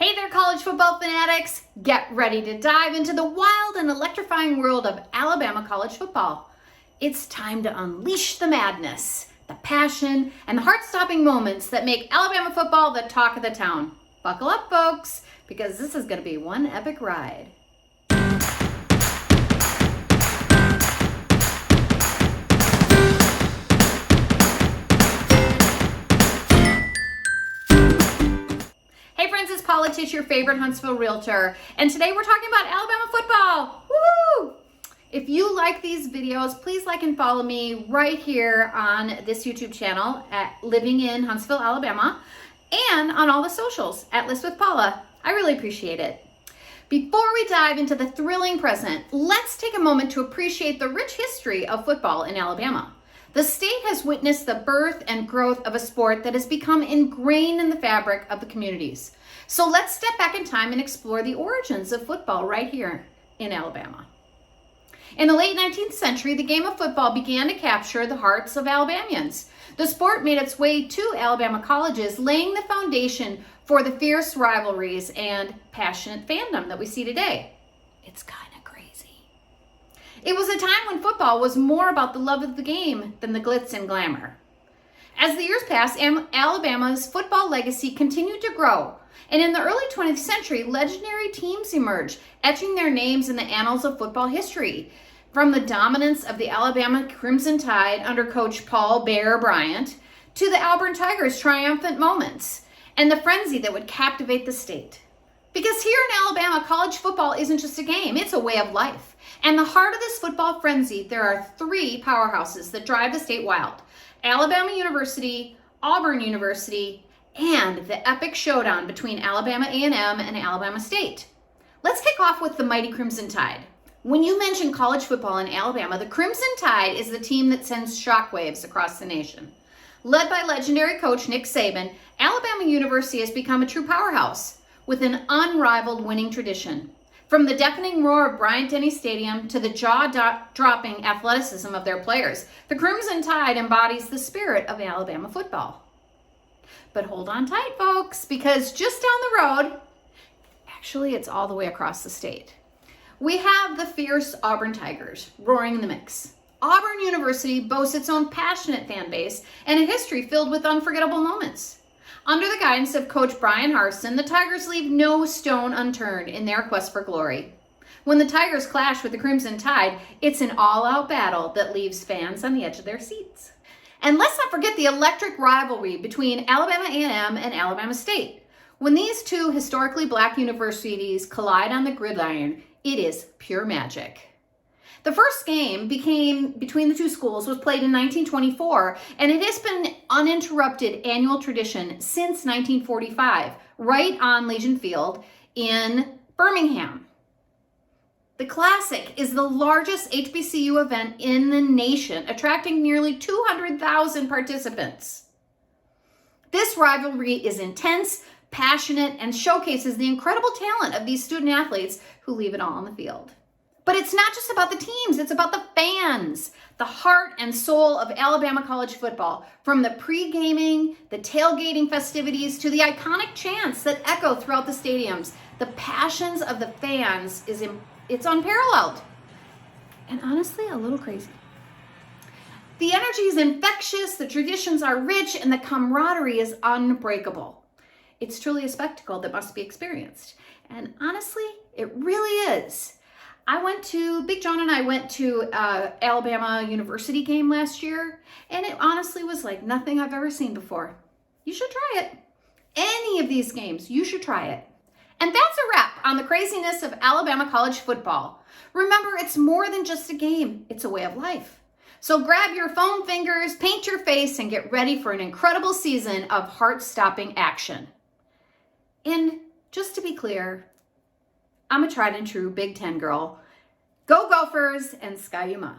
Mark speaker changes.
Speaker 1: Hey there, college football fanatics! Get ready to dive into the wild and electrifying world of Alabama college football. It's time to unleash the madness, the passion, and the heart-stopping moments that make Alabama football the talk of the town. Buckle up, folks, because this is going to be one epic ride. Hey friends, it's Paula, Tisch, your favorite Huntsville realtor, and today we're talking about Alabama football. Woo! If you like these videos, please like and follow me right here on this YouTube channel at Living in Huntsville, Alabama, and on all the socials at List with Paula. I really appreciate it. Before we dive into the thrilling present, let's take a moment to appreciate the rich history of football in Alabama. The state has witnessed the birth and growth of a sport that has become ingrained in the fabric of the communities. So let's step back in time and explore the origins of football right here in Alabama. In the late 19th century, the game of football began to capture the hearts of Alabamians. The sport made its way to Alabama colleges, laying the foundation for the fierce rivalries and passionate fandom that we see today. It's kind of crazy. It was a time when football was more about the love of the game than the glitz and glamour. As the years passed, Alabama's football legacy continued to grow, and in the early 20th century, legendary teams emerged, etching their names in the annals of football history. From the dominance of the Alabama Crimson Tide under Coach Paul Bear Bryant to the Auburn Tigers' triumphant moments and the frenzy that would captivate the state. Because here in Alabama, college football isn't just a game, it's a way of life. And the heart of this football frenzy, there are three powerhouses that drive the state wild: Alabama University, Auburn University, and the epic showdown between Alabama A&M and Alabama State. Let's kick off with the mighty Crimson Tide. When you mention college football in Alabama, the Crimson Tide is the team that sends shockwaves across the nation. Led by legendary coach Nick Saban, Alabama University has become a true powerhouse with an unrivaled winning tradition. From the deafening roar of Bryant-Denny Stadium to the jaw-dropping athleticism of their players, the Crimson Tide embodies the spirit of Alabama football. But hold on tight, folks, because just down the road, actually it's all the way across the state, we have the fierce Auburn Tigers roaring in the mix. Auburn University boasts its own passionate fan base and a history filled with unforgettable moments. Under the guidance of Coach Brian Harsin, the Tigers leave no stone unturned in their quest for glory. When the Tigers clash with the Crimson Tide, it's an all-out battle that leaves fans on the edge of their seats. And let's not forget the electric rivalry between Alabama A&M and Alabama State. When these two historically black universities collide on the gridiron, it is pure magic. The first game between the two schools was played in 1924, and it has been uninterrupted annual tradition since 1945, right on Legion Field in Birmingham. The Classic is the largest HBCU event in the nation, attracting nearly 200,000 participants. This rivalry is intense, passionate, and showcases the incredible talent of these student athletes who leave it all on the field. But it's not just about the teams, it's about the fans, the heart and soul of Alabama college football. From the pre-gaming, the tailgating festivities, to the iconic chants that echo throughout the stadiums, the passions of the fans it's unparalleled. And honestly, a little crazy. The energy is infectious, the traditions are rich, and the camaraderie is unbreakable. It's truly a spectacle that must be experienced. And honestly, it really is. Big John and I went to Alabama University game last year, and it honestly was like nothing I've ever seen before. You should try it. Any of these games, you should try it. And that's a wrap on the craziness of Alabama college football. Remember, it's more than just a game, it's a way of life. So grab your foam fingers, paint your face, and get ready for an incredible season of heart-stopping action. And just to be clear, I'm a tried and true Big Ten girl. Go Gophers and Ski-U-Ma.